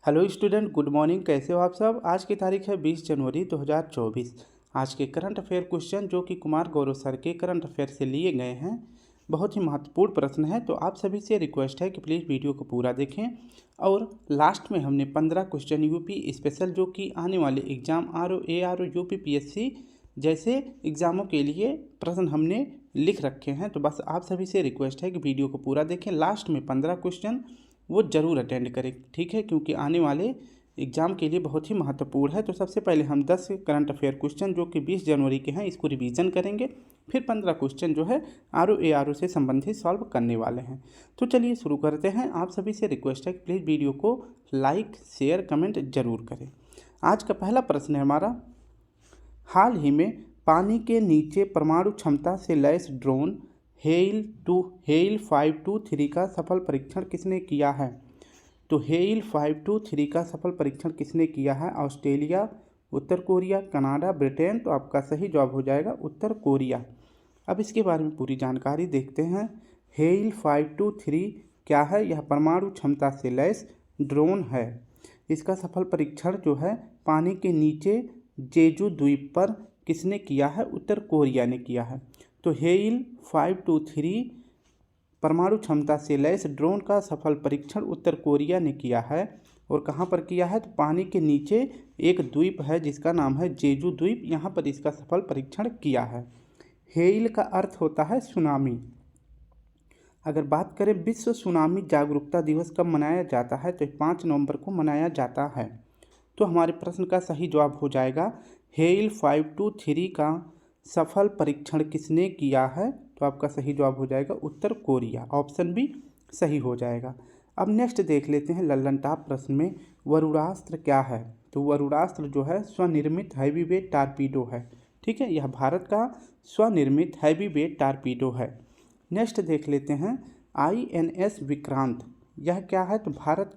Hello student, good morning. कैसे हो आप सब। आज की तारीख है 20 जनवरी 2024। आज के करंट अफेयर क्वेश्चन जो कि कुमार गौरव सर के करंट अफेयर से लिए गए हैं, बहुत ही महत्वपूर्ण प्रश्न है। तो आप सभी से रिक्वेस्ट है कि प्लीज़ वीडियो को पूरा देखें। और लास्ट में हमने 15 क्वेश्चन यूपी स्पेशल जो कि आने वाले एग्जाम आरओ एआरओ यूपीपीएससी जैसे एग्ज़ामों के लिए प्रश्न हमने लिख रखे हैं। तो बस आप सभी से रिक्वेस्ट है कि वीडियो को पूरा देखें। लास्ट में 15 क्वेश्चन वो ज़रूर अटेंड करें, ठीक है, क्योंकि आने वाले एग्ज़ाम के लिए बहुत ही महत्वपूर्ण है। तो सबसे पहले हम 10 करंट अफेयर क्वेश्चन जो कि 20 जनवरी के हैं इसको रिवीजन करेंगे। फिर 15 क्वेश्चन जो है आरओ एआरओ से संबंधित सॉल्व करने वाले हैं। तो चलिए शुरू करते हैं। आप सभी से रिक्वेस्ट है कि प्लीज़ वीडियो को लाइक शेयर कमेंट जरूर करें। आज का पहला प्रश्न है हमारा, हाल ही में पानी के नीचे परमाणु क्षमता से लैस ड्रोन हेल 523 का सफल परीक्षण किसने किया है। तो हेल 523 का सफल परीक्षण किसने किया है। ऑस्ट्रेलिया, उत्तर कोरिया, कनाडा, ब्रिटेन। तो आपका सही जवाब हो जाएगा उत्तर कोरिया। अब इसके बारे में पूरी जानकारी देखते हैं। हेल 523 क्या है। यह परमाणु क्षमता से लैस ड्रोन है। इसका सफल परीक्षण जो है पानी के नीचे जेजू द्वीप पर किसने किया है। उत्तर कोरिया ने किया है। तो हेल 523 परमाणु क्षमता से लैस ड्रोन का सफल परीक्षण उत्तर कोरिया ने किया है। और कहाँ पर किया है। तो पानी के नीचे एक द्वीप है जिसका नाम है जेजू द्वीप, यहाँ पर इसका सफल परीक्षण किया है। हेल का अर्थ होता है सुनामी। अगर बात करें विश्व सुनामी जागरूकता दिवस कब मनाया जाता है, तो 5 नवंबर को मनाया जाता है। तो हमारे प्रश्न का सही जवाब हो जाएगा हेल 523 का सफल परीक्षण किसने किया है। तो आपका सही जवाब हो जाएगा उत्तर कोरिया। ऑप्शन बी सही हो जाएगा। अब नेक्स्ट देख लेते हैं लल्लन टॉप प्रश्न में, वरुणास्त्र क्या है। तो वरुणास्त्र जो है स्वनिर्मित हैवीवेट टारपीडो है, ठीक है। यह भारत का स्वनिर्मित हैवीवेट टारपीडो है। नेक्स्ट देख लेते हैं INS विक्रांत, यह क्या है। तो भारत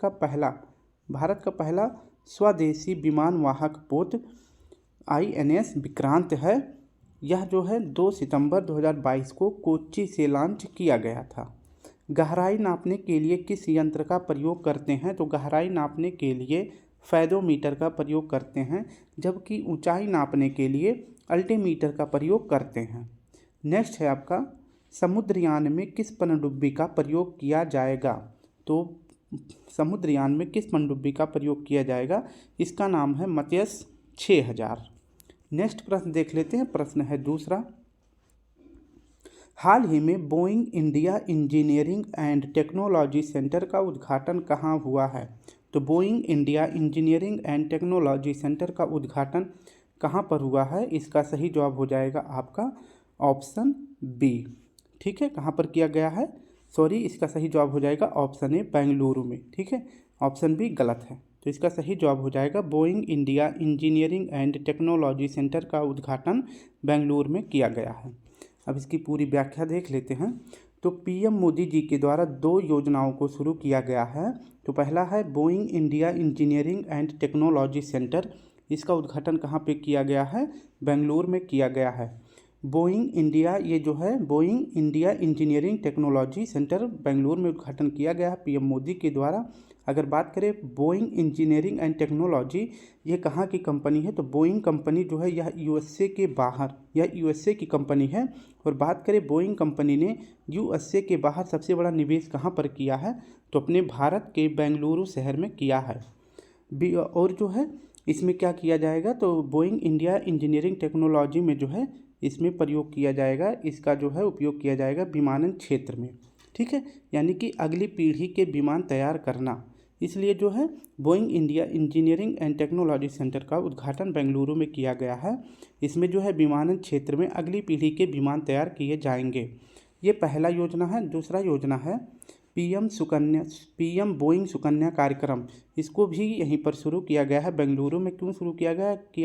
का पहला स्वदेशी विमान वाहक पोत INS विक्रांत है। यह जो है 2 सितंबर 2022 को कोच्चि से लॉन्च किया गया था। गहराई नापने के लिए किस यंत्र का प्रयोग करते हैं। तो गहराई नापने के लिए फैदोमीटर का प्रयोग करते हैं, जबकि ऊंचाई नापने के लिए अल्टीमीटर का प्रयोग करते हैं। नेक्स्ट है आपका, समुद्रयान में किस पनडुब्बी का प्रयोग किया जाएगा। तो समुद्रयान में किस पनडुब्बी का प्रयोग किया जाएगा, इसका नाम है मत्स्य 6000। नेक्स्ट प्रश्न देख लेते हैं। प्रश्न है दूसरा, हाल ही में Boeing India engineering and technology centre का उद्घाटन कहाँ हुआ है। तो Boeing India engineering and technology centre का उद्घाटन कहाँ पर हुआ है, इसका सही जवाब हो जाएगा आपका ऑप्शन बी, ठीक है। कहाँ पर किया गया है, सॉरी, इसका सही जवाब हो जाएगा ऑप्शन ए बेंगलुरु में, ठीक है। ऑप्शन बी गलत है। तो इसका सही जवाब हो जाएगा Boeing India engineering and technology centre का उद्घाटन बेंगलुरु में किया गया है। अब इसकी पूरी व्याख्या देख लेते हैं। तो PM मोदी जी के द्वारा 2 योजनाओं को शुरू किया गया है। तो पहला है Boeing India engineering and technology centre, इसका उद्घाटन कहाँ पे किया गया है, बेंगलुरु में किया गया है। बोइंग इंडिया, ये जो है Boeing India engineering technology centre Bengaluru में उद्घाटन किया गया है PM मोदी के द्वारा। अगर बात करें बोइंग इंजीनियरिंग एंड टेक्नोलॉजी, ये कहाँ की कंपनी है। तो बोइंग कंपनी जो है यह USA के बाहर, यह USA की कंपनी है। और बात करें बोइंग कंपनी ने USA के बाहर सबसे बड़ा निवेश कहाँ पर किया है, तो अपने भारत के बेंगलुरु शहर में किया है। और जो है इसमें क्या किया जाएगा, तो बोइंग इंडिया इंजीनियरिंग टेक्नोलॉजी में जो है इसमें प्रयोग किया जाएगा, इसका जो है उपयोग किया जाएगा विमानन क्षेत्र में, ठीक है। यानी कि अगली पीढ़ी के विमान तैयार करना, इसलिए जो है Boeing India engineering and technology centre का उद्घाटन बेंगलुरु में किया गया है। इसमें जो है विमानन क्षेत्र में अगली पीढ़ी के विमान तैयार किए जाएंगे। ये पहला योजना है। दूसरा योजना है PM बोइंग सुकन्या कार्यक्रम, इसको भी यहीं पर शुरू किया गया है बेंगलुरु में। क्यों शुरू किया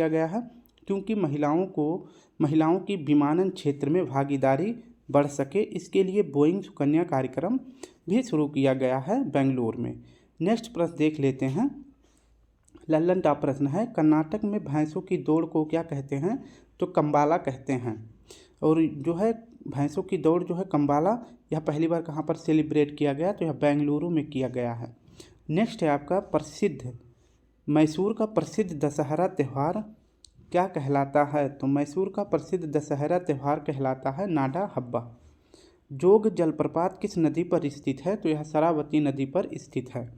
गया है, क्योंकि महिलाओं की विमानन क्षेत्र में भागीदारी बढ़ सके, इसके लिए बोइंग सुकन्या कार्यक्रम भी शुरू किया गया है बेंगलुरु में। नेक्स्ट प्रश्न देख लेते हैं। लल्लन टॉप प्रश्न है, कर्नाटक में भैंसों की दौड़ को क्या कहते हैं। तो कंबाला कहते हैं। और जो है भैंसों की दौड़ जो है कंबाला, यह पहली बार कहाँ पर सेलिब्रेट किया गया, तो यह बेंगलुरु में किया गया है। नेक्स्ट है आपका प्रसिद्ध मैसूर का प्रसिद्ध दशहरा त्यौहार क्या कहलाता है? तो मैसूर का प्रसिद्ध दशहरा त्यौहार कहलाता है नाडा हब्बा। जोग जलप्रपात किस नदी पर स्थित है? तो यह शरावती नदी पर स्थित है।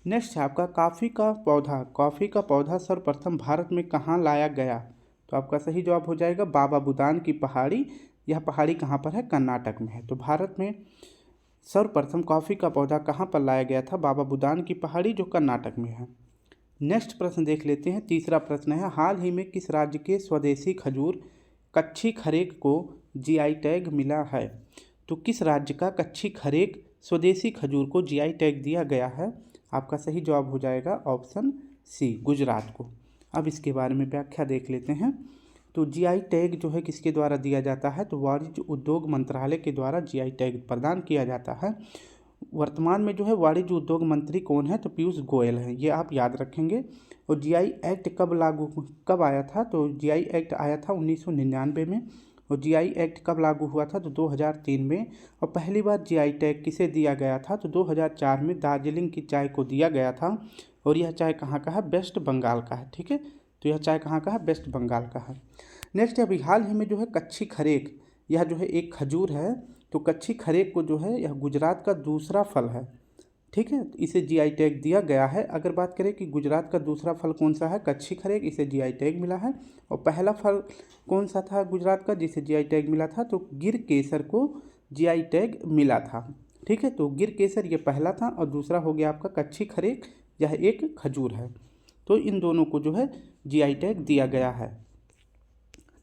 नेक्स्ट है आपका कॉफ़ी का पौधा सर्वप्रथम भारत में कहाँ लाया गया? तो आपका सही जवाब हो जाएगा बाबा बुदान की पहाड़ी। यह पहाड़ी कहाँ पर है? कर्नाटक में है। तो भारत में सर्वप्रथम कॉफ़ी का पौधा कहाँ पर लाया गया था? बाबा बुदान की पहाड़ी, जो कर्नाटक में है। नेक्स्ट प्रश्न देख लेते हैं। तीसरा प्रश्न है, हाल ही में किस राज्य के स्वदेशी खजूर कच्छी खरेक को जीआई टैग मिला है? तो किस राज्य का कच्छी खरेक स्वदेशी खजूर को जीआई टैग दिया गया है? आपका सही जवाब हो जाएगा ऑप्शन सी, गुजरात को। अब इसके बारे में व्याख्या देख लेते हैं। तो जीआई टैग जो है किसके द्वारा दिया जाता है? तो वाणिज्य उद्योग मंत्रालय के द्वारा जीआई टैग प्रदान किया जाता है। वर्तमान में जो है वाणिज्य उद्योग मंत्री कौन है? तो पीयूष गोयल हैं, ये आप याद रखेंगे। और जीआई एक्ट कब आया था? तो जीआई एक्ट आया था 1999 में। और जीआई एक्ट कब लागू हुआ था? तो 2003 में। और पहली बार जीआई टैग किसे दिया गया था? तो 2004 में दार्जिलिंग की चाय को दिया गया था। और यह चाय कहाँ का है? वेस्ट बंगाल का है। ठीक है, तो यह चाय कहाँ का है? वेस्ट बंगाल का है। नेक्स्ट अभी हाल ही में जो है कच्छी खरेक, यह जो है एक खजूर है। तो कच्छी खरेक को जो है यह गुजरात का दूसरा फल है। ठीक है, इसे जीआई टैग दिया गया है। अगर बात करें कि गुजरात का दूसरा फल कौन सा है? कच्छी खरेक, इसे जीआई टैग मिला है। और पहला फल कौन सा था गुजरात का जिसे जीआई टैग मिला था? तो गिर केसर को जीआई टैग मिला था। ठीक है, तो गिर केसर ये पहला था और दूसरा हो गया आपका कच्छी खरेक, यह एक खजूर है। तो इन दोनों को जो है जीआई टैग दिया गया है।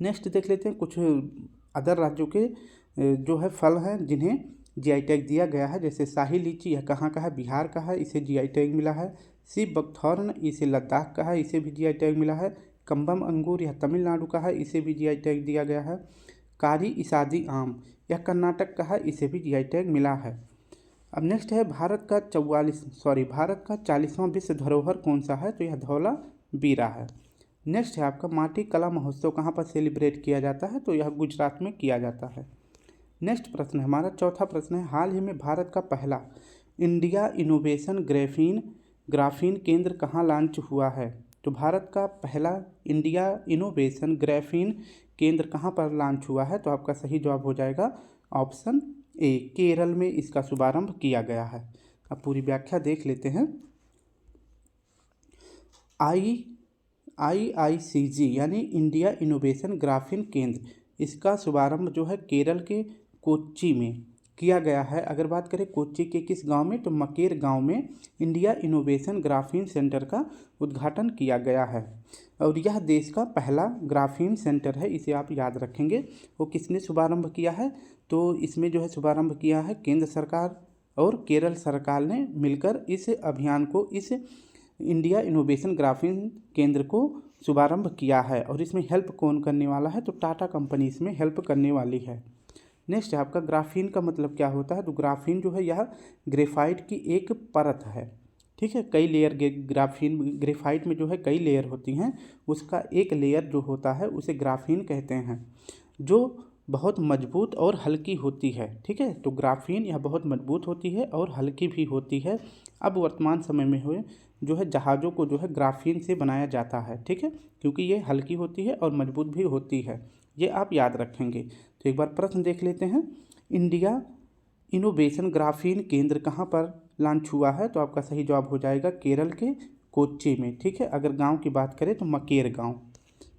नेक्स्ट देख लेते हैं कुछ अदर राज्यों के जो है फल हैं जिन्हें जीआई टैग दिया गया है। जैसे शाही लीची, यह कहाँ का है? बिहार का है, इसे जीआई टैग मिला है। सी बकथॉर्न, इसे लद्दाख का है, इसे भी जीआई टैग मिला है। कम्बम अंगूर, यह तमिलनाडु का है, इसे भी जीआई टैग दिया गया है। कारी इसादी आम, यह कर्नाटक का है, इसे भी जीआई टैग मिला है। अब नेक्स्ट है भारत का 40वां विश्व धरोहर कौन सा है? तो यह धौलावीरा है। नेक्स्ट है आपका माटी कला महोत्सव कहाँ पर सेलिब्रेट किया जाता है? तो यह गुजरात में किया जाता है। नेक्स्ट प्रश्न है हमारा चौथा प्रश्न है, हाल ही में भारत का पहला इंडिया इनोवेशन ग्राफीन केंद्र कहाँ लॉन्च हुआ है? तो भारत का पहला इंडिया इनोवेशन ग्राफीन केंद्र कहाँ पर लॉन्च हुआ है? तो आपका सही जवाब हो जाएगा ऑप्शन ए, केरल में इसका शुभारंभ किया गया है। अब पूरी व्याख्या देख लेते हैं। IICG यानी इंडिया इनोवेशन ग्राफीन केंद्र, इसका शुभारंभ जो है केरल के कोच्चि में किया गया है। अगर बात करें कोच्चि के किस गांव में? तो मकेर गांव में इंडिया इनोवेशन ग्राफीन सेंटर का उद्घाटन किया गया है। और यह देश का पहला ग्राफीन सेंटर है, इसे आप याद रखेंगे। वो किसने शुभारंभ किया है? तो इसमें जो है शुभारंभ किया है केंद्र सरकार और केरल सरकार ने मिलकर इस अभियान को, इस इंडिया इनोवेशन ग्राफीन केंद्र को शुभारंभ किया है। और इसमें हेल्प कौन करने वाला है? तो टाटा कंपनी इसमें हेल्प करने वाली है। नेक्स्ट है आपका ग्राफीन का मतलब क्या होता है? तो ग्राफीन जो है यह ग्रेफाइट की एक परत है। ठीक है, कई लेयर ग्रेफाइट में जो है कई लेयर होती हैं, उसका एक लेयर जो होता है उसे ग्राफीन कहते हैं, जो बहुत मजबूत और हल्की होती है। ठीक है, तो ग्राफीन यह बहुत मजबूत होती है और हल्की भी होती है। अब वर्तमान समय में हुए जो है जहाज़ों को जो है ग्राफीन से बनाया जाता है। ठीक है, क्योंकि ये हल्की होती है और मजबूत भी होती है, ये आप याद रखेंगे। तो एक बार प्रश्न देख लेते हैं, इंडिया इनोवेशन ग्राफीन केंद्र कहाँ पर लॉन्च हुआ है? तो आपका सही जवाब हो जाएगा केरल के कोच्चि में। ठीक है, अगर गांव की बात करें तो मकेर गांव।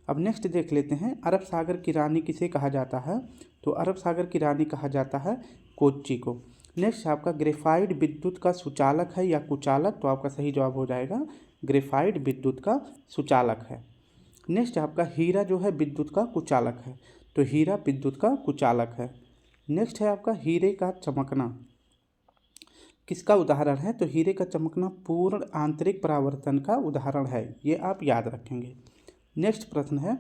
अब नेक्स्ट देख लेते हैं, अरब सागर की रानी किसे कहा जाता है? तो अरब सागर की रानी कहा जाता है कोच्चि को। नेक्स्ट आपका ग्रेफाइट विद्युत का सुचालक है या कुचालक? तो आपका सही जवाब हो जाएगा ग्रेफाइट विद्युत का सुचालक है। नेक्स्ट आपका हीरा जो है विद्युत का कुचालक है, तो हीरा विद्युत का कुचालक है। नेक्स्ट है आपका हीरे का चमकना किसका उदाहरण है? तो हीरे का चमकना पूर्ण आंतरिक परावर्तन का उदाहरण है, ये आप याद रखेंगे। नेक्स्ट प्रश्न है,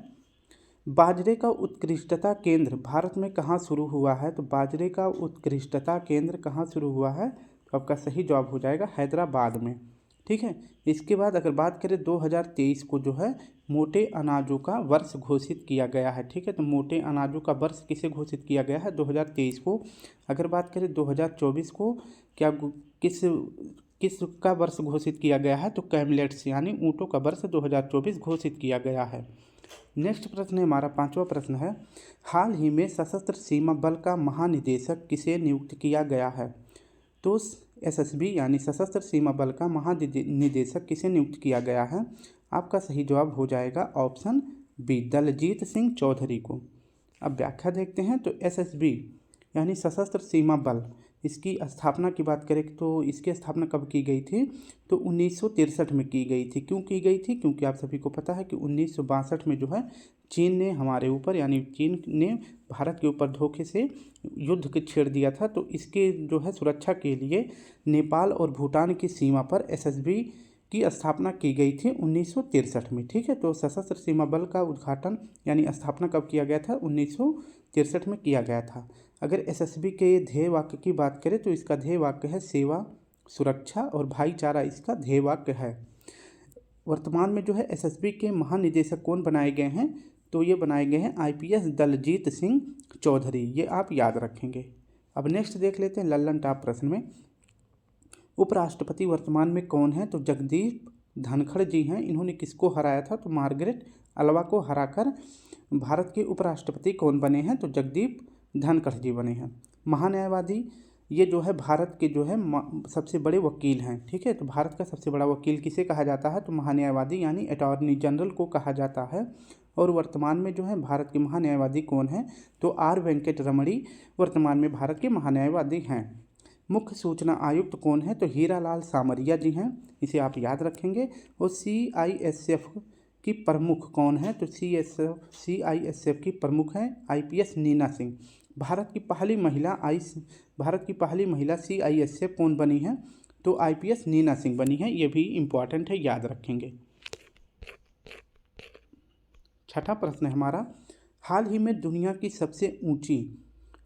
बाजरे का उत्कृष्टता केंद्र भारत में कहाँ शुरू हुआ है? तो बाजरे का उत्कृष्टता केंद्र कहाँ शुरू हुआ है? तो आपका सही जवाब हो जाएगा हैदराबाद में। ठीक है, इसके बाद अगर बात करें 2023 को जो है मोटे अनाजों का वर्ष घोषित किया गया है। ठीक है, तो मोटे अनाजों का वर्ष किसे घोषित किया गया है? 2023 को। अगर बात करें 2024 को, क्या किस किसका वर्ष घोषित किया गया है? तो कैमलेट्स यानी ऊँटों का वर्ष 2024 घोषित किया गया है। नेक्स्ट प्रश्न है हमारा 5वां प्रश्न है, हाल ही में सशस्त्र सीमा बल का महानिदेशक किसे नियुक्त किया गया है? तो एसएसबी यानी सशस्त्र सीमा बल का महानिदेशक किसे नियुक्त किया गया है? आपका सही जवाब हो जाएगा ऑप्शन बी, दलजीत सिंह चौधरी को। अब व्याख्या देखते हैं। तो एसएसबी यानी सशस्त्र सीमा बल, इसकी स्थापना की बात करें तो इसकी स्थापना कब की गई थी? तो 1963 में की गई थी। क्यों की गई थी? क्योंकि आप सभी को पता है कि 1962 में जो है चीन ने हमारे ऊपर यानी चीन ने भारत के ऊपर धोखे से युद्ध छेड़ दिया था। तो इसके जो है सुरक्षा के लिए नेपाल और भूटान की सीमा पर एसएसबी की स्थापना की गई थी 1963 में। ठीक है, तो सशस्त्र सीमा बल का उद्घाटन यानी स्थापना कब किया गया था? 1963 में किया गया था। अगर एसएसबी के ध्येय वाक्य की बात करें तो इसका ध्येय वाक्य है सेवा, सुरक्षा और भाईचारा, इसका ध्येय वाक्य है। वर्तमान में जो है एसएसबी के महानिदेशक कौन बनाए गए हैं? तो ये बनाए गए हैं आईपीएस दलजीत सिंह चौधरी, ये आप याद रखेंगे। अब नेक्स्ट देख लेते हैं लल्लन टॉप प्रश्न में, उपराष्ट्रपति वर्तमान में कौन है? तो जगदीप धनखड़ जी हैं। इन्होंने किसको हराया था? तो मार्गरेट अल्वा को हराकर भारत के उपराष्ट्रपति कौन बने हैं? तो जगदीप धनखड़ जी बने हैं। महान्यायवादी, ये जो है भारत के जो है सबसे बड़े वकील हैं। ठीक है, तो भारत का सबसे बड़ा वकील किसे कहा जाता है? तो महान्यायवादी यानी अटॉर्नी जनरल को कहा जाता है। और वर्तमान में जो है भारत के महान्यायवादी कौन है? तो आर वेंकट रमणी वर्तमान में भारत के महान्यायवादी हैं। मुख्य सूचना आयुक्त कौन है? तो हीरालाल सामरिया जी हैं, इसे आप याद रखेंगे। और सीआईएसएफ की प्रमुख कौन है? तो सीआईएसएफ की प्रमुख हैं आईपीएस नीना सिंह। भारत की पहली महिला सीआईएसएफ कौन बनी है? तो आईपीएस नीना सिंह बनी है। ये भी इम्पॉर्टेंट है, याद रखेंगे। छठा प्रश्न है हमारा, हाल ही में दुनिया की सबसे ऊंची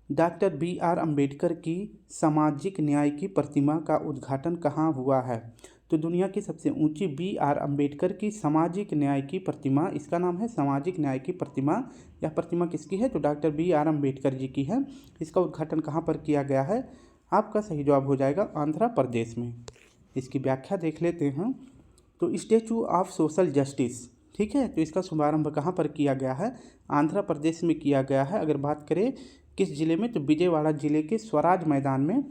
डॉक्टर बी.आर. अम्बेडकर की सामाजिक न्याय की प्रतिमा का उद्घाटन कहाँ हुआ है? तो दुनिया की सबसे ऊंची बी.आर. अम्बेडकर की सामाजिक न्याय की प्रतिमा, इसका नाम है सामाजिक न्याय की प्रतिमा। यह प्रतिमा किसकी है? तो डॉक्टर बी.आर. अम्बेडकर जी की है। इसका उद्घाटन कहाँ पर किया गया है? आपका सही जवाब हो जाएगा आंध्र प्रदेश में। इसकी व्याख्या देख लेते हैं। तो स्टैचू ऑफ सोशल जस्टिस, ठीक है, तो इसका शुभारंभ कहाँ पर किया गया है? आंध्र प्रदेश में किया गया है। अगर बात करें किस जिले में? तो विजयवाड़ा जिले के स्वराज मैदान में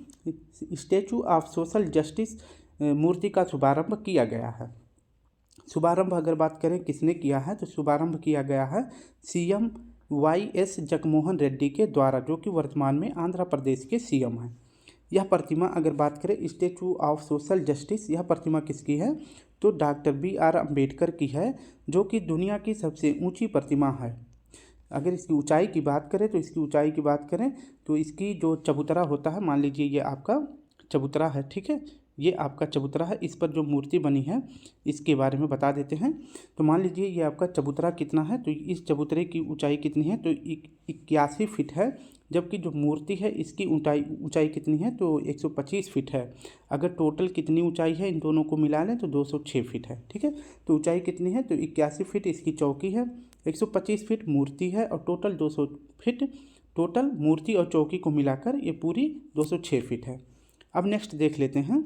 स्टैचू ऑफ सोशल जस्टिस मूर्ति का शुभारंभ किया गया है। शुभारंभ अगर बात करें किसने किया है? तो शुभारंभ किया गया है सीएम वाईएस जगनमोहन रेड्डी के द्वारा, जो कि वर्तमान में आंध्र प्रदेश के सीएम हैं। यह प्रतिमा अगर बात करें स्टैचू ऑफ सोशल जस्टिस, यह प्रतिमा किसकी है? तो डॉक्टर बी.आर. अम्बेडकर की है, जो कि दुनिया की सबसे ऊंची प्रतिमा है। अगर इसकी ऊंचाई की बात करें तो इसकी जो चबूतरा होता है, मान लीजिए ये आपका चबूतरा है, ठीक है, ये आपका चबूतरा है, इस पर जो मूर्ति बनी है इसके बारे में बता देते हैं। तो मान लीजिए ये आपका चबूतरा कितना है? तो इस चबूतरे की ऊंचाई कितनी है? तो 81 फीट है। जबकि जो मूर्ति है इसकी ऊंचाई कितनी है? तो 125 फीट है। अगर टोटल कितनी ऊंचाई है इन दोनों को मिला लें तो 206 फीट है। ठीक है, तो ऊंचाई कितनी है? तो 81 फीट इसकी चौकी है, 125 फीट मूर्ति है और टोटल 200 फीट, टोटल मूर्ति और चौकी को मिलाकर ये पूरी 206 फीट है। अब नेक्स्ट देख लेते हैं,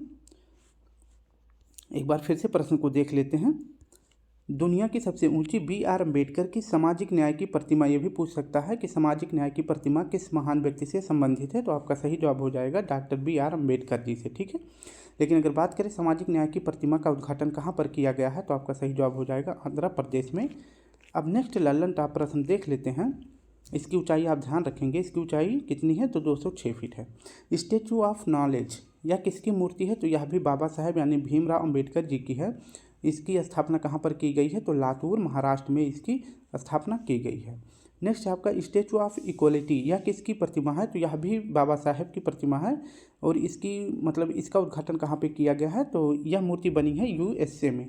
एक बार फिर से प्रश्न को देख लेते हैं। दुनिया की सबसे ऊंची बी.आर. अम्बेडकर की सामाजिक न्याय की प्रतिमा, ये भी पूछ सकता है कि सामाजिक न्याय की प्रतिमा किस महान व्यक्ति से संबंधित है? तो आपका सही जवाब हो जाएगा डॉक्टर बी.आर. अम्बेडकर जी से। ठीक है, लेकिन अगर बात करें सामाजिक न्याय की प्रतिमा का उद्घाटन कहाँ पर किया गया है? तो आपका सही जवाब हो जाएगा आंध्र प्रदेश में। अब नेक्स्ट लल्लन टॉप प्रश्न देख लेते हैं। इसकी ऊंचाई आप ध्यान रखेंगे, इसकी ऊंचाई कितनी है? तो 206 फीट है। स्टैचू ऑफ नॉलेज, यह किसकी मूर्ति है? तो यह भी बाबा साहेब यानी भीमराव अम्बेडकर जी की है। इसकी स्थापना कहाँ पर की गई है? तो लातूर महाराष्ट्र में इसकी स्थापना की गई है। नेक्स्ट आपका स्टैचू ऑफ इक्वलिटी, यह किसकी प्रतिमा है? तो यह भी बाबा साहेब की प्रतिमा है और इसका उद्घाटन कहाँ पे किया गया है? तो यह मूर्ति बनी है यूएसए में।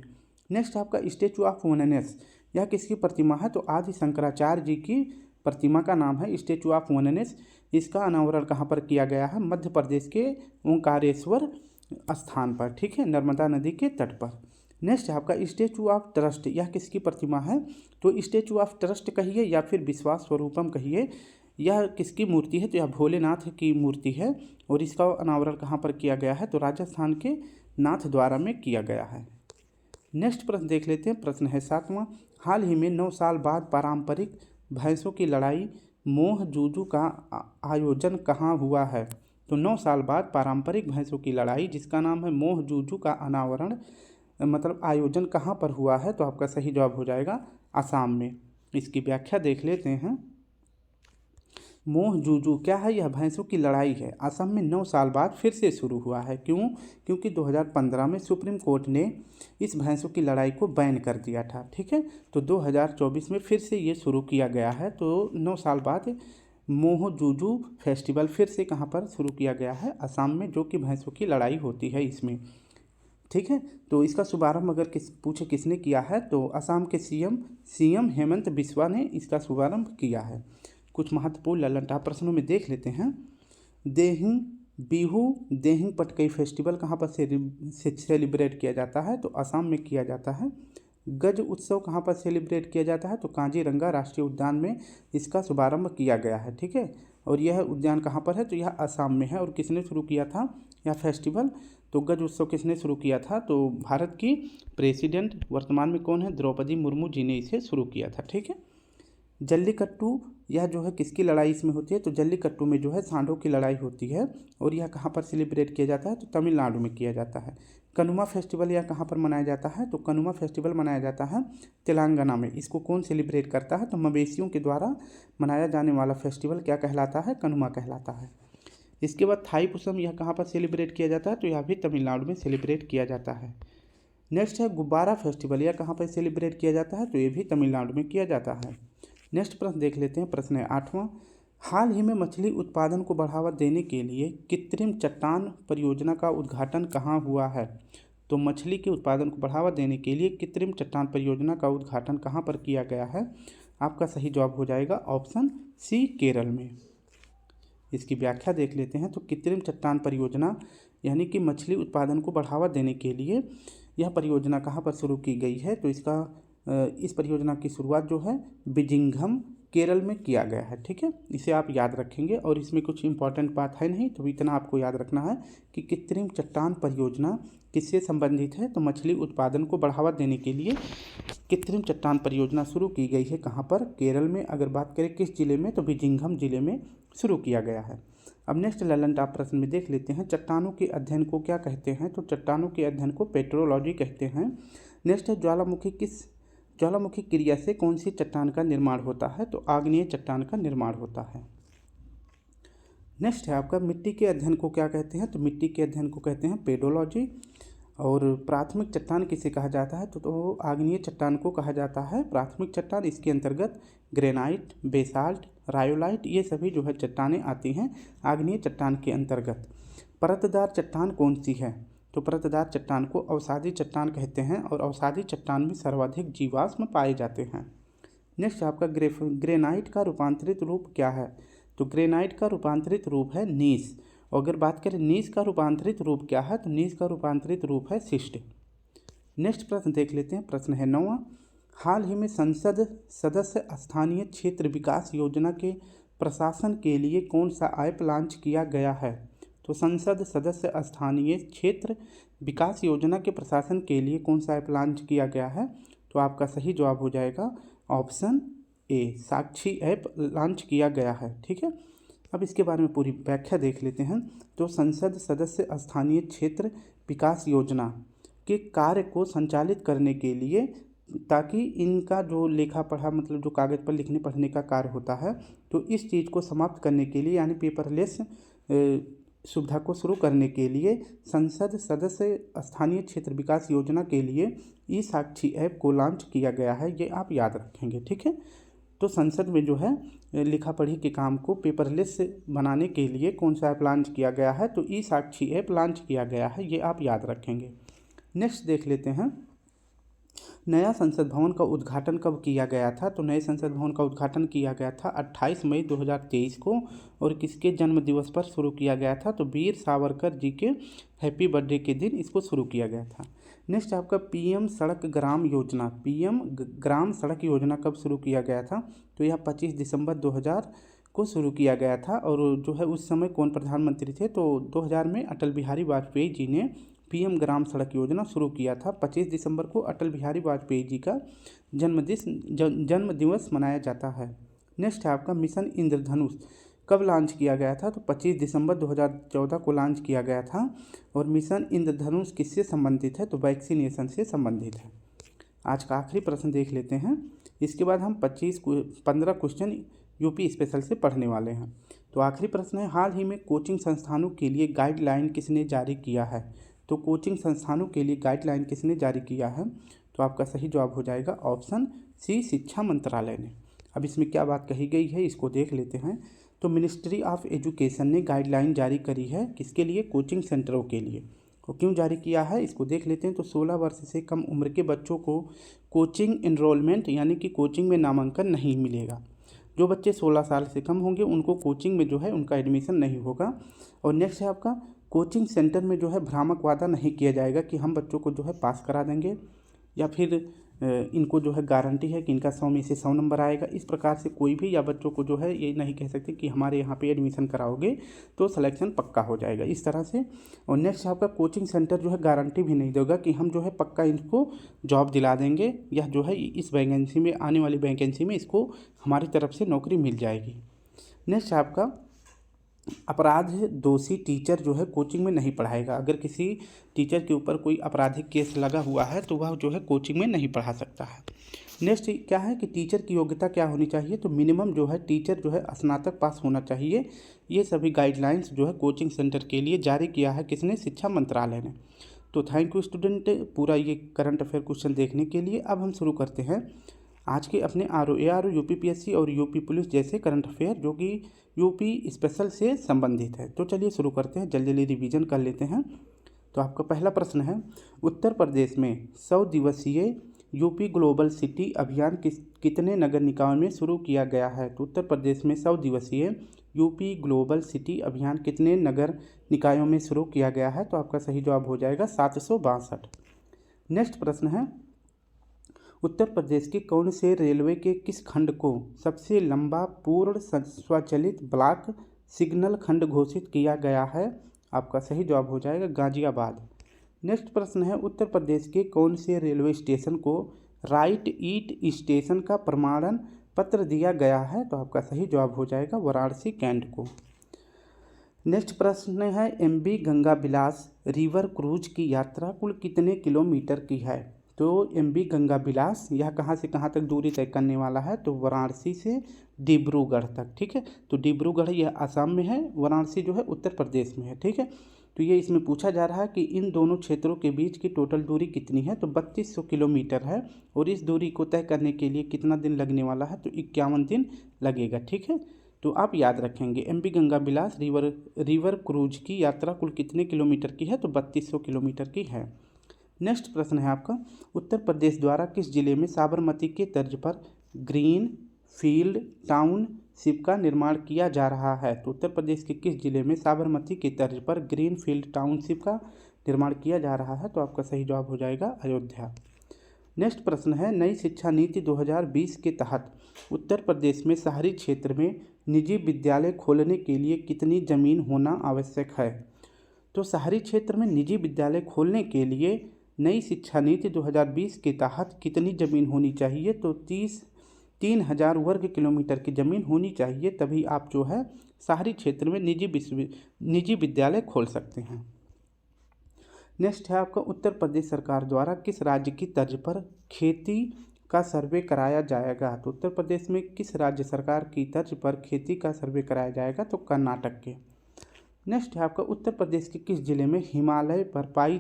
नेक्स्ट आपका स्टैचू ऑफ वननेस, यह किसकी प्रतिमा है? तो आदि शंकराचार्य जी की प्रतिमा का नाम है स्टैचू ऑफ वननेस। इसका अनावरण कहाँ पर किया गया है? मध्य प्रदेश के ओंकारेश्वर स्थान पर, ठीक है, नर्मदा नदी के तट पर। नेक्स्ट है आपका स्टैचू ऑफ ट्रस्ट, यह किसकी प्रतिमा है? तो स्टैचू ऑफ ट्रस्ट कहिए या फिर विश्वास स्वरूपम कहिए, यह किसकी मूर्ति है? तो यह भोलेनाथ की मूर्ति है और इसका अनावरण कहाँ पर किया गया है? तो राजस्थान के नाथद्वारा में किया गया है। नेक्स्ट प्रश्न देख लेते हैं। प्रश्न है 7वां। हाल ही में 9 साल बाद पारंपरिक भैंसों की लड़ाई मोह जुजू का आयोजन कहाँ हुआ है? तो 9 साल बाद पारंपरिक भैंसों की लड़ाई जिसका नाम है मोह जुजू का अनावरण मतलब आयोजन कहाँ पर हुआ है? तो आपका सही जवाब हो जाएगा असम में। इसकी व्याख्या देख लेते हैं। मोह जुजू क्या है? यह भैंसों की लड़ाई है। असम में 9 साल बाद फिर से शुरू हुआ है। क्यों? क्योंकि 2015 में सुप्रीम कोर्ट ने इस भैंसों की लड़ाई को बैन कर दिया था। ठीक है, तो 2024 में फिर से ये शुरू किया गया है। तो 9 साल बाद मोह जुजू फेस्टिवल फिर से कहाँ पर शुरू किया गया है? असम में, जो कि भैंसों की लड़ाई होती है इसमें। ठीक है, तो इसका शुभारंभ अगर किसने किया है? तो असम के सीएम हेमंत बिस्वा ने इसका शुभारंभ किया है। कुछ महत्वपूर्ण ललन टॉप प्रश्नों में देख लेते हैं। देहिंग बिहू देहिंग पटकई फेस्टिवल कहाँ पर सेलिब्रेट किया जाता है? तो असम में किया जाता है। गज उत्सव कहाँ पर सेलिब्रेट किया जाता है? तो काजीरंगा राष्ट्रीय उद्यान में इसका शुभारंभ किया गया है। ठीक है, और यह उद्यान कहाँ पर है? तो यह असम में है। और किसने शुरू किया था यह फेस्टिवल? तो गज उत्सव किसने शुरू किया था? तो भारत की प्रेसिडेंट वर्तमान में कौन है? द्रौपदी मुर्मू जी ने इसे शुरू किया था। ठीक है, जल्लीकट्टू यह जो है किसकी लड़ाई इसमें होती है? तो जल्लीकट्टू में जो है सांडों की लड़ाई होती है। और यह कहाँ पर सेलिब्रेट किया जाता है? तो तमिलनाडु में किया जाता है। कनुमा फेस्टिवल यह कहाँ पर मनाया जाता है? तो कनुमा फेस्टिवल मनाया जाता है तेलंगाना में। इसको कौन सेलिब्रेट करता है? तो मवेशियों के द्वारा मनाया जाने वाला फेस्टिवल क्या कहलाता है? कनुमा कहलाता है। इसके बाद थाई पुसम यह कहाँ पर सेलिब्रेट किया जाता है? तो यह भी तमिलनाडु में सेलिब्रेट किया जाता है। नेक्स्ट है गुब्बारा फेस्टिवल, यह कहाँ पर सेलिब्रेट किया जाता है? तो ये भी तमिलनाडु में किया जाता है। नेक्स्ट प्रश्न देख लेते हैं। प्रश्न है 8वां। हाल ही में मछली उत्पादन को बढ़ावा देने के लिए कृत्रिम चट्टान परियोजना का उद्घाटन कहाँ हुआ है? तो मछली के उत्पादन को बढ़ावा देने के लिए कृत्रिम चट्टान परियोजना का उद्घाटन कहाँ पर किया गया है? आपका सही जवाब हो जाएगा ऑप्शन सी, केरल में। इसकी व्याख्या देख लेते हैं। तो कृत्रिम चट्टान परियोजना यानी कि मछली उत्पादन को बढ़ावा देने के लिए यह परियोजना कहाँ पर शुरू की गई है? तो इस परियोजना की शुरुआत जो है बिजिंघम केरल में किया गया है। ठीक है, इसे आप याद रखेंगे। और इसमें कुछ इंपॉर्टेंट बात है नहीं, तो इतना आपको याद रखना है कि कृत्रिम चट्टान परियोजना किससे संबंधित है? तो मछली उत्पादन को बढ़ावा देने के लिए कृत्रिम चट्टान परियोजना शुरू की गई है। कहाँ पर? केरल में। अगर बात करें किस जिले में? तो बिजिंघम जिले में शुरू किया गया है। अब नेक्स्ट ललन टॉप प्रश्न में देख लेते हैं। चट्टानों के अध्ययन को क्या कहते हैं? तो चट्टानों के अध्ययन को पेट्रोलॉजी कहते हैं। नेक्स्ट है ज्वालामुखी क्रिया से कौन सी चट्टान का निर्माण होता है? तो आग्नेय चट्टान का निर्माण होता है। नेक्स्ट है आपका मिट्टी के अध्ययन को क्या कहते हैं? तो मिट्टी के अध्ययन को कहते हैं पेडोलॉजी। और प्राथमिक चट्टान किसे कहा जाता है? तो आग्नेय चट्टान को कहा जाता है प्राथमिक चट्टान। इसके अंतर्गत ग्रेनाइट, बेसाल्ट, रायोलाइट ये सभी जो है चट्टानें आती हैं आग्नेय चट्टान के अंतर्गत। परतदार चट्टान कौन सी है? तो परतदार चट्टान को अवसादी चट्टान कहते हैं। और अवसादी चट्टान में सर्वाधिक जीवाश्म पाए जाते हैं। नेक्स्ट आपका ग्रेनाइट का रूपांतरित रूप क्या है? तो ग्रेनाइट का रूपांतरित रूप है नीस। और अगर बात करें नीस का रूपांतरित रूप क्या है? तो नीस का रूपांतरित रूप है शिस्ट। नेक्स्ट प्रश्न देख लेते हैं। प्रश्न है 9वां। हाल ही में संसद सदस्य स्थानीय क्षेत्र विकास योजना के प्रशासन के लिए कौन सा ऐप लॉन्च किया गया है? तो संसद सदस्य स्थानीय क्षेत्र विकास योजना के प्रशासन के लिए कौन सा ऐप लॉन्च किया गया है? तो आपका सही जवाब हो जाएगा option A, Sakshi app launch किया गया है। ठीक है, अब इसके बारे में पूरी व्याख्या देख लेते हैं। तो संसद सदस्य स्थानीय क्षेत्र विकास योजना के कार्य को संचालित करने के लिए, ताकि इनका जो लेखा पढ़ा मतलब जो कागज़ पर लिखने पढ़ने का कार्य होता है, तो इस चीज़ को समाप्त करने के लिए यानी पेपरलेस सुविधा को शुरू करने के लिए संसद सदस्य स्थानीय क्षेत्र विकास योजना के लिए ई साक्षी ऐप को लॉन्च किया गया है। ये आप याद रखेंगे। ठीक है, तो संसद में जो है लिखा पढ़ी के काम को पेपरलेस बनाने के लिए कौन सा ऐप लॉन्च किया गया है? तो ई साक्षी ऐप लॉन्च किया गया है। ये आप याद रखेंगे। नेक्स्ट देख लेते हैं। नया संसद भवन का उद्घाटन कब किया गया था? तो नए संसद भवन का उद्घाटन किया गया था 28 मई 2023 को। और किसके जन्म दिवस पर शुरू किया गया था? तो वीर सावरकर जी के हैप्पी बर्थडे के दिन इसको शुरू किया गया था। नेक्स्ट आपका पीएम सड़क ग्राम योजना, पीएम ग्राम सड़क योजना कब शुरू किया गया था? तो यह 25 दिसंबर 2000 को शुरू किया गया था। और जो है उस समय कौन प्रधानमंत्री थे? तो 2000 में अटल बिहारी वाजपेयी जी ने पीएम ग्राम सड़क योजना शुरू किया था। 25 दिसंबर को अटल बिहारी वाजपेयी जी का जन्म दिवस मनाया जाता है। नेक्स्ट है आपका मिशन इंद्रधनुष कब लॉन्च किया गया था? तो 25 दिसंबर 2014 को लॉन्च किया गया था। और मिशन इंद्रधनुष किससे संबंधित है? तो वैक्सीनेशन से संबंधित है। आज का आखिरी प्रश्न देख लेते हैं, इसके बाद हम 15 क्वेश्चन यूपी स्पेशल से पढ़ने वाले हैं। तो आखिरी प्रश्न है, हाल ही में कोचिंग संस्थानों के लिए गाइडलाइन किसने जारी किया है? तो कोचिंग संस्थानों के लिए गाइडलाइन किसने जारी किया है? तो आपका सही जवाब हो जाएगा ऑप्शन सी, शिक्षा मंत्रालय ने। अब इसमें क्या बात कही गई है इसको देख लेते हैं। तो मिनिस्ट्री ऑफ एजुकेशन ने गाइडलाइन जारी करी है किसके लिए? कोचिंग सेंटरों के लिए। और क्यों जारी किया है इसको देख लेते हैं। तो 16 वर्ष से कम उम्र के बच्चों को कोचिंग इनरोलमेंट यानी कि कोचिंग में नामांकन नहीं मिलेगा। जो बच्चे 16 साल से कम होंगे उनको कोचिंग में जो है उनका एडमिशन नहीं होगा। और नेक्स्ट है आपका कोचिंग सेंटर में जो है भ्रामक वादा नहीं किया जाएगा कि हम बच्चों को जो है पास करा देंगे या फिर इनको जो है गारंटी है कि इनका 100 में से 100 नंबर आएगा। इस प्रकार से कोई भी या बच्चों को जो है ये नहीं कह सकते कि हमारे यहाँ पे एडमिशन कराओगे तो सिलेक्शन पक्का हो जाएगा, इस तरह से। और नेक्स्ट आपका कोचिंग सेंटर जो है गारंटी भी नहीं देगा कि हम जो है पक्का इनको जॉब दिला देंगे या जो है इस वैकेंसी में, आने वाली वैकेंसी में इसको हमारी तरफ से नौकरी मिल जाएगी। नेक्स्ट आपका अपराध दोषी टीचर जो है कोचिंग में नहीं पढ़ाएगा। अगर किसी टीचर के ऊपर कोई आपराधिक केस लगा हुआ है तो वह जो है कोचिंग में नहीं पढ़ा सकता है। नेक्स्ट क्या है कि टीचर की योग्यता क्या होनी चाहिए? तो मिनिमम जो है टीचर जो है स्नातक पास होना चाहिए। ये सभी गाइडलाइंस जो है कोचिंग सेंटर के लिए जारी किया है किसने? शिक्षा मंत्रालय ने। तो थैंक यू स्टूडेंट पूरा ये करंट अफेयर क्वेश्चन देखने के लिए। अब हम शुरू करते हैं आज के अपने ARO, यूपीपीएससी और यूपी पुलिस जैसे करंट अफेयर जो कि यूपी स्पेशल से संबंधित है। तो चलिए शुरू करते हैं, जल्दी जल्दी रिवीजन कर लेते हैं। तो आपका पहला प्रश्न है, उत्तर प्रदेश में 100 दिवसीय यूपी ग्लोबल सिटी अभियान कितने नगर निकायों में शुरू किया गया है? तो उत्तर प्रदेश में 100 दिवसीय यूपी ग्लोबल सिटी अभियान कितने नगर निकायों में शुरू किया गया है? तो आपका सही जवाब हो जाएगा 762। नेक्स्ट प्रश्न है, उत्तर प्रदेश के कौन से रेलवे के किस खंड को सबसे लंबा पूर्ण स्वचालित ब्लॉक सिग्नल खंड घोषित किया गया है? आपका सही जवाब हो जाएगा गाजियाबाद। नेक्स्ट प्रश्न है, उत्तर प्रदेश के कौन से रेलवे स्टेशन को राइट ईट स्टेशन का प्रमाणन पत्र दिया गया है? तो आपका सही जवाब हो जाएगा वाराणसी कैंट को। नेक्स्ट प्रश्न है, MV गंगा विलास रिवर क्रूज की यात्रा कुल कितने किलोमीटर की है? तो MV गंगा विलास यह कहाँ से कहाँ तक दूरी तय करने वाला है? तो वाराणसी से डिब्रूगढ़ तक, ठीक है। तो डिब्रूगढ़ यह असम में है, वाराणसी जो है उत्तर प्रदेश में है, ठीक है। तो ये इसमें पूछा जा रहा है कि इन दोनों क्षेत्रों के बीच की टोटल दूरी कितनी है? तो 3200 किलोमीटर है। और इस दूरी को तय करने के लिए कितना दिन लगने वाला है? तो 51 दिन लगेगा, ठीक है। तो आप याद रखेंगे MV गंगा विलास रिवर क्रूज की यात्रा कुल कितने किलोमीटर की है? तो 3200 किलोमीटर की है। नेक्स्ट प्रश्न है आपका, उत्तर प्रदेश द्वारा किस जिले में साबरमती के तर्ज पर ग्रीन फील्ड टाउनशिप का निर्माण किया जा रहा है? तो उत्तर प्रदेश के किस जिले में साबरमती के तर्ज पर ग्रीन फील्ड टाउनशिप का निर्माण किया जा रहा है? तो आपका सही जवाब हो जाएगा अयोध्या। नेक्स्ट प्रश्न है, नई शिक्षा नीति 2020 के तहत उत्तर प्रदेश में शहरी क्षेत्र में निजी विद्यालय खोलने के लिए कितनी जमीन होना आवश्यक है? तो शहरी क्षेत्र में निजी विद्यालय खोलने के लिए नई शिक्षा नीति 2020 के तहत कितनी ज़मीन होनी चाहिए? तो 3,000 वर्ग किलोमीटर की ज़मीन होनी चाहिए, तभी आप जो है शहरी क्षेत्र में निजी विद्यालय खोल सकते हैं। नेक्स्ट है आपका, उत्तर प्रदेश सरकार द्वारा किस राज्य की तर्ज पर खेती का सर्वे कराया जाएगा? तो उत्तर प्रदेश में किस राज्य सरकार की तर्ज पर खेती का सर्वे कराया जाएगा? तो कर्नाटक के। नेक्स्ट है आपका, उत्तर प्रदेश के किस जिले में हिमालय पर पाया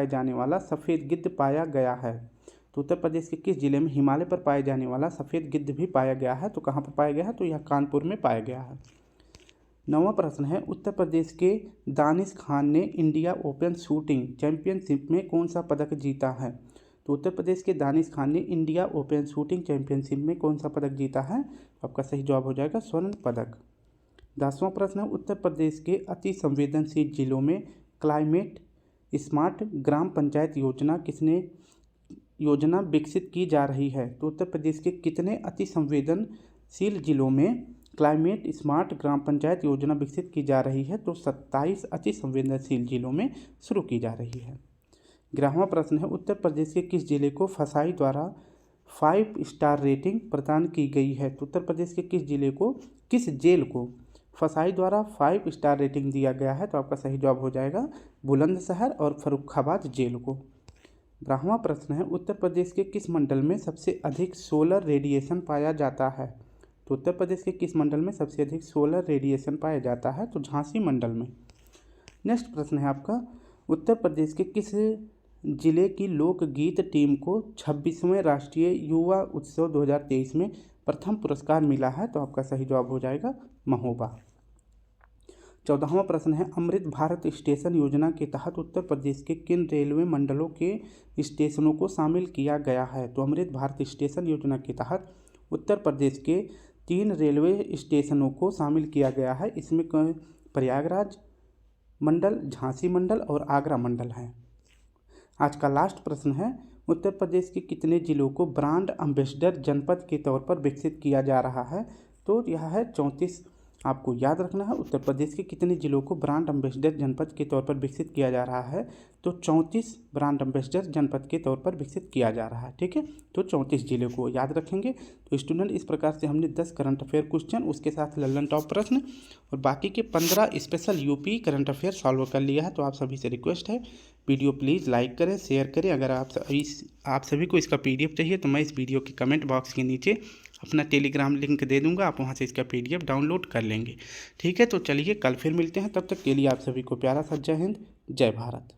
जाने वाला सफ़ेद गिद्ध पाया गया है? तो उत्तर प्रदेश के किस जिले में हिमालय पर पाए जाने वाला सफ़ेद गिद्ध भी पाया गया है? तो कहाँ पर पाया गया है? तो यह कानपुर में पाया गया है। 9वां प्रश्न है, उत्तर प्रदेश के दानिश खान ने इंडिया ओपन शूटिंग चैंपियनशिप में कौन सा पदक जीता है? तो उत्तर प्रदेश के दानिश खान ने इंडिया ओपन शूटिंग चैंपियनशिप में कौन सा पदक जीता है? आपका सही जवाब हो जाएगा स्वर्ण पदक। 10वां प्रश्न है, उत्तर प्रदेश के अति संवेदनशील जिलों में क्लाइमेट स्मार्ट ग्राम पंचायत योजना विकसित की जा रही है? तो उत्तर प्रदेश के कितने अति संवेदनशील जिलों में क्लाइमेट स्मार्ट ग्राम पंचायत योजना विकसित की जा रही है, तो 27 अति संवेदनशील जिलों में शुरू की जा रही है। 11वां प्रश्न है, उत्तर प्रदेश के किस जिले को फसाई द्वारा 5 स्टार रेटिंग प्रदान की गई है? तो उत्तर प्रदेश के किस जिले को, किस जेल को फसाई द्वारा 5 स्टार रेटिंग दिया गया है? तो आपका सही जवाब हो जाएगा बुलंदशहर और फर्रुखाबाद जेल को। 12वां प्रश्न है, उत्तर प्रदेश के किस मंडल में सबसे अधिक सोलर रेडिएशन पाया जाता है? तो उत्तर प्रदेश के किस मंडल में सबसे अधिक सोलर रेडिएशन पाया जाता है? तो झांसी मंडल में। नेक्स्ट प्रश्न है आपका, उत्तर प्रदेश के किस जिले की लोकगीत टीम को 26वें राष्ट्रीय युवा उत्सव 2023 में प्रथम पुरस्कार मिला है? तो आपका सही जवाब हो जाएगा महोबा। 14वां प्रश्न है, अमृत भारत स्टेशन योजना के तहत उत्तर प्रदेश के किन रेलवे मंडलों के स्टेशनों को शामिल किया गया है? तो अमृत भारत स्टेशन योजना के तहत उत्तर प्रदेश के 3 रेलवे स्टेशनों को शामिल किया गया है। इसमें प्रयागराज मंडल, झांसी मंडल और आगरा मंडल है। आज का लास्ट प्रश्न है, उत्तर प्रदेश के कितने जिलों को ब्रांड एम्बेसडर जनपद के तौर पर विकसित किया जा रहा है? तो यह है 34। आपको याद रखना है, उत्तर प्रदेश के कितने जिलों को ब्रांड एम्बेसडर जनपद के तौर पर विकसित किया जा रहा है? तो 34 ब्रांड एम्बेसडर जनपद के तौर पर विकसित किया जा रहा है। ठीक है, तो 34 जिले को याद रखेंगे। तो स्टूडेंट, इस प्रकार से हमने 10 करंट अफेयर क्वेश्चन, उसके साथ लल्लन टॉप प्रश्न और बाकी के 15 special UP current affair solve कर लिया है। तो आप सभी से रिक्वेस्ट है, वीडियो प्लीज़ लाइक करें, शेयर करें। अगर आप सभी को इसका PDF चाहिए तो मैं इस वीडियो के कमेंट बॉक्स के नीचे अपना टेलीग्राम लिंक दे दूंगा, आप वहां से इसका PDF डाउनलोड कर लेंगे। ठीक है, तो चलिए कल फिर मिलते हैं, तब तक के लिए आप सभी को प्यारा सा जय हिंद, जय भारत।